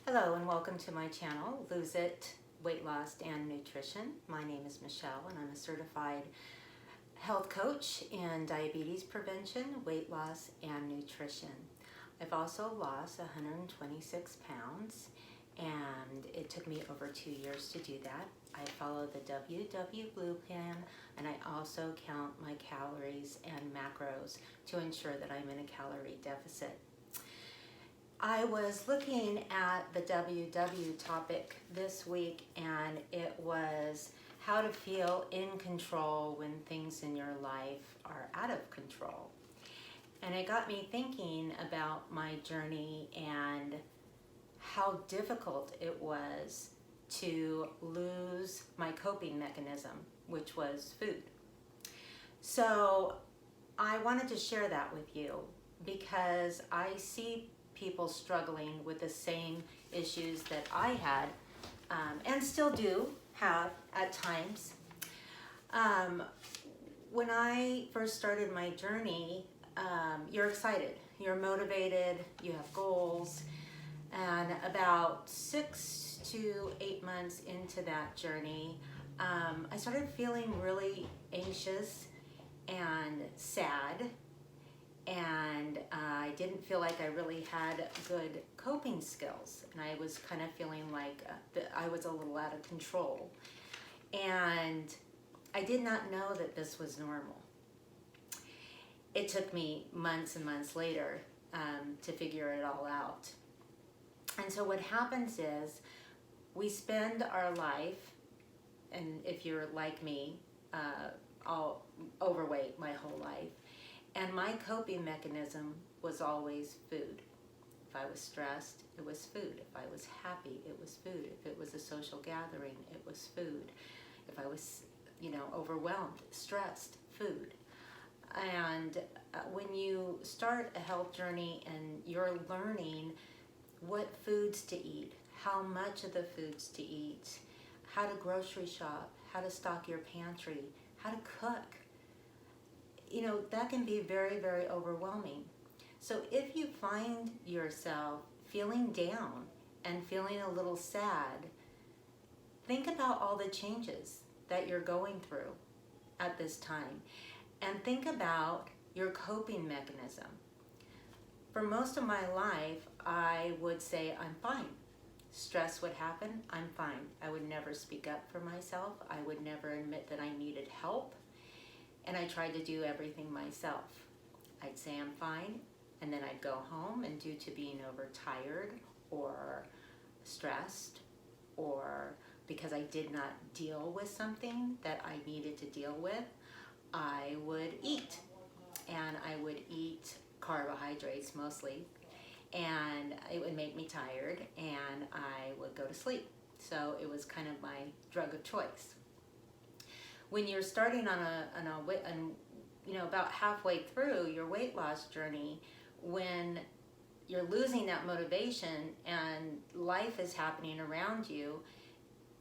Hello and welcome to my channel, Lose It, Weight Loss and Nutrition. My name is Michelle and I'm a certified health coach in diabetes prevention, weight loss, and nutrition. I've also lost 126 pounds and it took me over 2 years to do that. I follow the WW Blue Plan and I also count my calories and macros to ensure that I'm in a calorie deficit. I was looking at the WW topic this week and it was how to feel in control when things in your life are out of control. And it got me thinking about my journey and how difficult it was to lose my coping mechanism, which was food. So I wanted to share that with you because I see people struggling with the same issues that I had and still do have at times. When I first started my journey, you're excited, you're motivated, you have goals, and about 6 to 8 months into that journey, I started feeling really anxious and sad. And I didn't feel like I really had good coping skills. And I was kind of feeling like I was a little out of control. And I did not know that this was normal. It took me months and months later to figure it all out. And so what happens is we spend our life, and if you're like me, all overweight my whole life. And my coping mechanism was always food. If I was stressed, it was food. If I was happy, it was food. If it was a social gathering, it was food. If I was, overwhelmed, stressed, food. And when you start a health journey and you're learning what foods to eat, how much of the foods to eat, how to grocery shop, how to stock your pantry, how to cook, that can be very, very overwhelming. So if you find yourself feeling down and feeling a little sad, think about all the changes that you're going through at this time and think about your coping mechanism. For most of my life, I would say I'm fine. Stress would happen, I'm fine. I would never speak up for myself. I would never admit that I needed help. And I tried to do everything myself. I'd say I'm fine, and then I'd go home, and due to being overtired or stressed, or because I did not deal with something that I needed to deal with, I would eat. And I would eat carbohydrates mostly, and it would make me tired, and I would go to sleep. So it was kind of my drug of choice. When you're starting on about halfway through your weight loss journey, when you're losing that motivation and life is happening around you,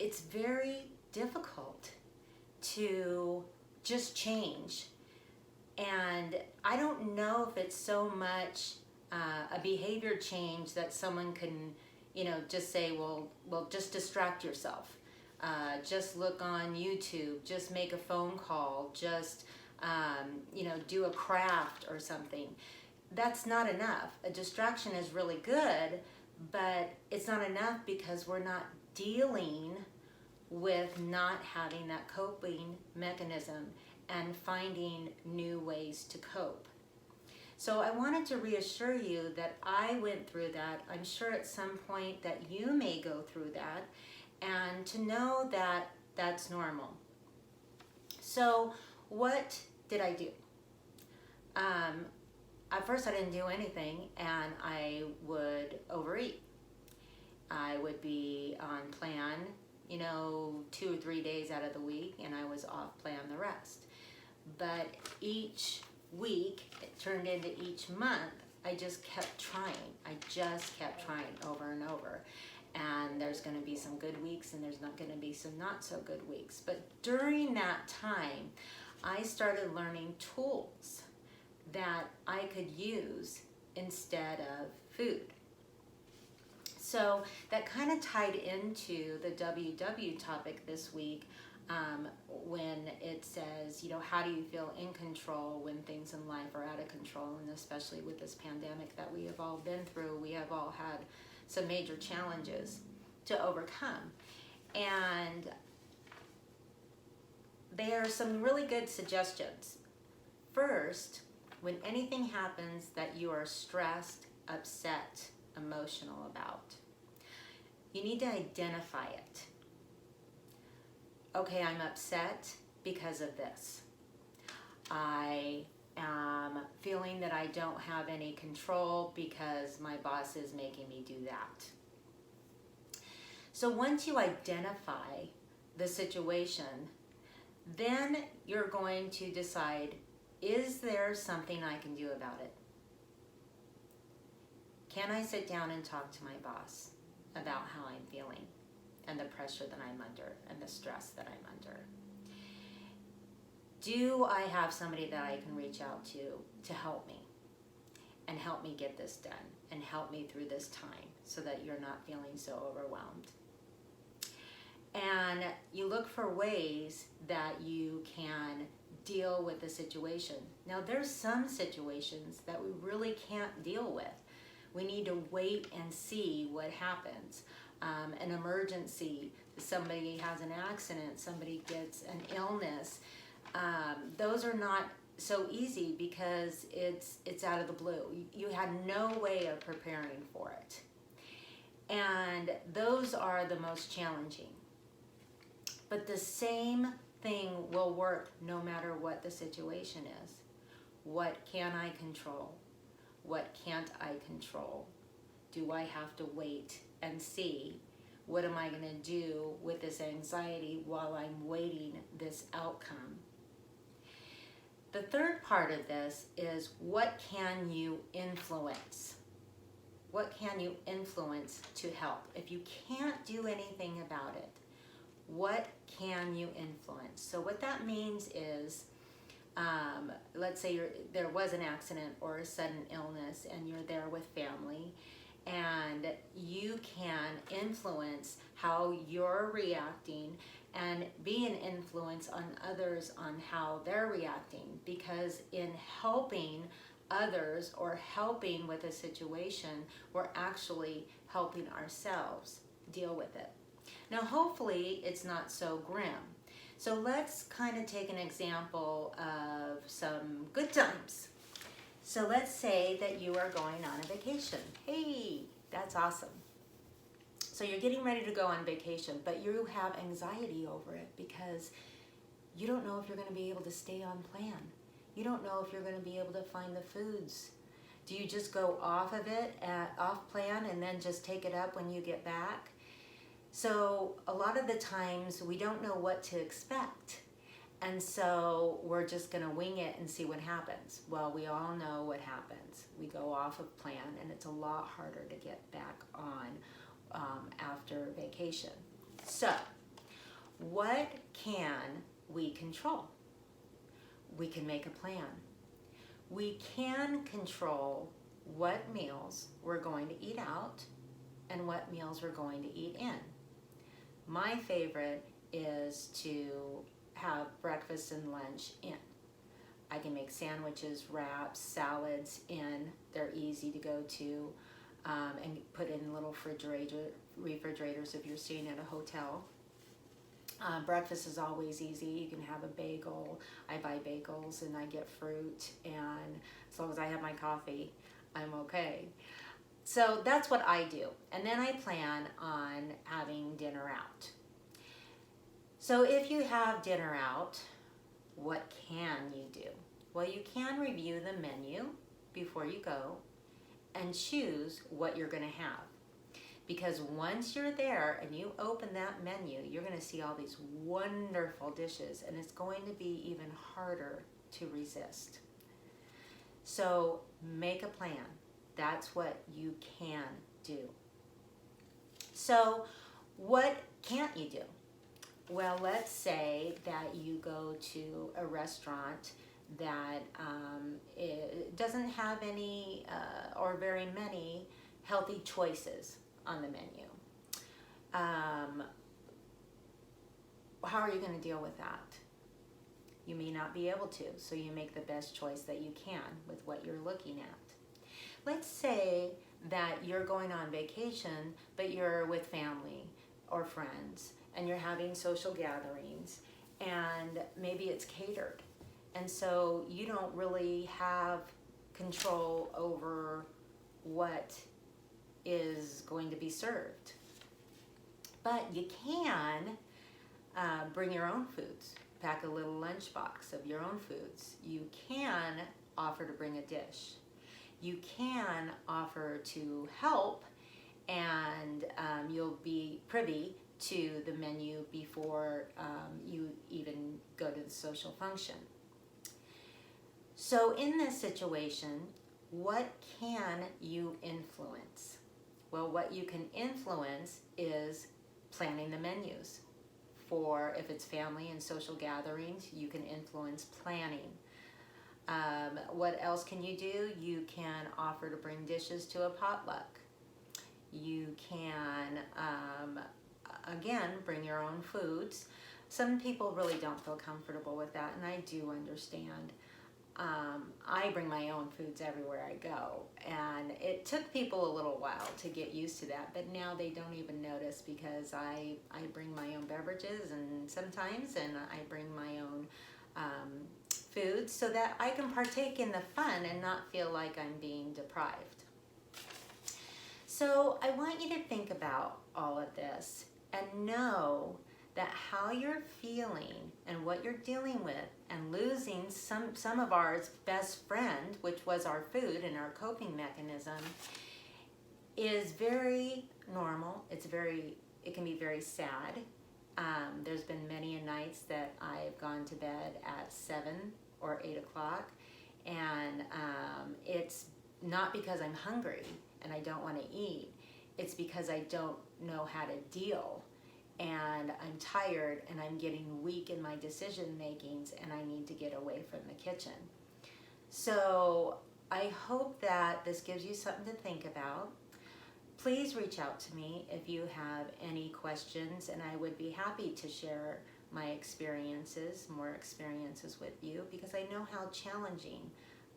it's very difficult to just change. And I don't know if it's so much a behavior change that someone can, just say, well, just distract yourself. Just look on YouTube, just make a phone call, just, do a craft or something. That's not enough. A distraction is really good, but it's not enough because we're not dealing with not having that coping mechanism and finding new ways to cope. So I wanted to reassure you that I went through that. I'm sure at some point that you may go through that, and to know that that's normal. So what did I do? At first I didn't do anything, and I would overeat. I would be on plan, 2 or 3 days out of the week, and I was off plan the rest. But each week, it turned into each month, I just kept trying. I just kept trying over and over. And there's going to be some good weeks and there's not going to be some not so good weeks. But during that time, I started learning tools that I could use instead of food. So that kind of tied into the WW topic this week, when it says, how do you feel in control when things in life are out of control? And especially with this pandemic that we have all been through, we have all had some major challenges to overcome. And there are some really good suggestions. First, when anything happens that you are stressed, upset, emotional about, you need to identify it. Okay, I'm upset because of this. I am feeling that I don't have any control because my boss is making me do that. So once you identify the situation, then you're going to decide, is there something I can do about it? Can I sit down and talk to my boss about how I'm feeling and the pressure that I'm under and the stress that I'm under? Do I have somebody that I can reach out to help me and help me get this done and help me through this time so that you're not feeling so overwhelmed? And you look for ways that you can deal with the situation. Now, there's some situations that we really can't deal with. We need to wait and see what happens. An emergency, somebody has an accident, somebody gets an illness. Those are not so easy because it's out of the blue. You had no way of preparing for it. And those are the most challenging. But the same thing will work no matter what the situation is. What can I control? What can't I control? Do I have to wait and see? What am I going to do with this anxiety while I'm waiting this outcome? The third part of this is, what can you influence? What can you influence to help? If you can't do anything about it, what can you influence? So what that means is, let's say there was an accident or a sudden illness and you're there with family, and you can influence how you're reacting and be an influence on others on how they're reacting, because in helping others or helping with a situation, we're actually helping ourselves deal with it. Now, hopefully it's not so grim. So let's kind of take an example of some good times. So let's say that you are going on a vacation. Hey, that's awesome. So you're getting ready to go on vacation, but you have anxiety over it because you don't know if you're going to be able to stay on plan. You don't know if you're going to be able to find the foods. Do you just go off of it, off plan, and then just take it up when you get back? So a lot of the times we don't know what to expect. And so we're just going to wing it and see what happens. Well, we all know what happens. We go off of plan, and it's a lot harder to get back on after vacation. So what can we control? We can make a plan. We can control what meals we're going to eat out and what meals we're going to eat in. My favorite is to have breakfast and lunch in. I can make sandwiches, wraps, salads in. They're easy to go to, and put in little refrigerators if you're staying at a hotel. Breakfast is always easy. You can have a bagel. I buy bagels and I get fruit, and as long as I have my coffee, I'm okay. So that's what I do. And then I plan on having dinner out. So if you have dinner out, what can you do? Well, you can review the menu before you go and choose what you're going to have. Because once you're there and you open that menu, you're going to see all these wonderful dishes, and it's going to be even harder to resist. So make a plan. That's what you can do. So what can't you do? Well, let's say that you go to a restaurant that it doesn't have any or very many healthy choices. on the menu. How are you going to deal with that? You may not be able to, so you make the best choice that you can with what you're looking at. Let's say that you're going on vacation, but you're with family or friends, and you're having social gatherings, and maybe it's catered. And so you don't really have control over what is going to be served. But you can bring your own foods. Pack a little lunchbox of your own foods. You can offer to bring a dish. You can offer to help, and you'll be privy to the menu before you even go to the social function. So in this situation, what can you influence? Well, what you can influence is planning the menus. For if it's family and social gatherings, you can influence planning. What else can you do? You can offer to bring dishes to a potluck. You can, again, bring your own foods. Some people really don't feel comfortable with that, and I do understand. I bring my own foods everywhere I go, and it took people a little while to get used to that, but now they don't even notice because I bring my own beverages and I bring my own foods so that I can partake in the fun and not feel like I'm being deprived. So I want you to think about all of this and know that how you're feeling and what you're dealing with and losing some of our best friend, which was our food and our coping mechanism, is very normal. It can be very sad. There's been many nights that I've gone to bed at 7 or 8 o'clock, and it's not because I'm hungry and I don't want to eat. It's because I don't know how to deal. And I'm tired and I'm getting weak in my decision makings, and I need to get away from the kitchen. So I hope that this gives you something to think about. Please reach out to me if you have any questions, and I would be happy to share my more experiences with you, because I know how challenging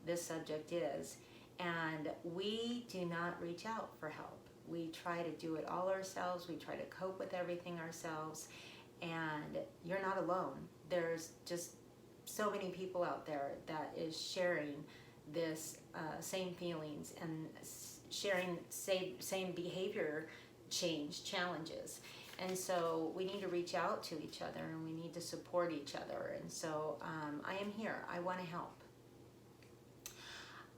this subject is, and we do not reach out for help. We try to do it all ourselves. We try to cope with everything ourselves, and you're not alone. There's just so many people out there that is sharing this same feelings and sharing same behavior change challenges. And so we need to reach out to each other, and we need to support each other. And so I am here. I want to help.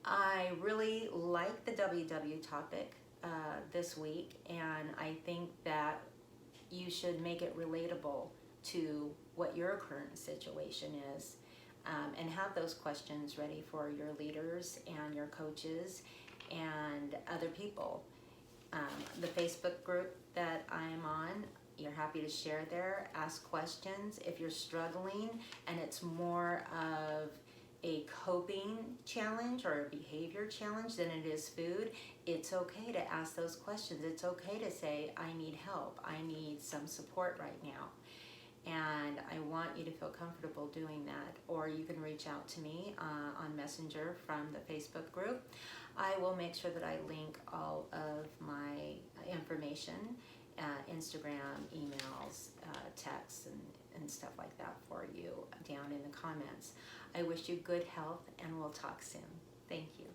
I really like the WW topic this week, and I think that you should make it relatable to what your current situation is, and have those questions ready for your leaders and your coaches and other people. The Facebook group that I'm on, you're happy to share there, ask questions. If you're struggling and it's more of a coping challenge or a behavior challenge than it is food, it's okay to ask those questions. It's okay to say, I need help. I need some support right now. And I want you to feel comfortable doing that. Or you can reach out to me on Messenger from the Facebook group. I will make sure that I link all of my information, Instagram, emails, texts, and stuff like that for you down in the comments. I wish you good health, and we'll talk soon. Thank you.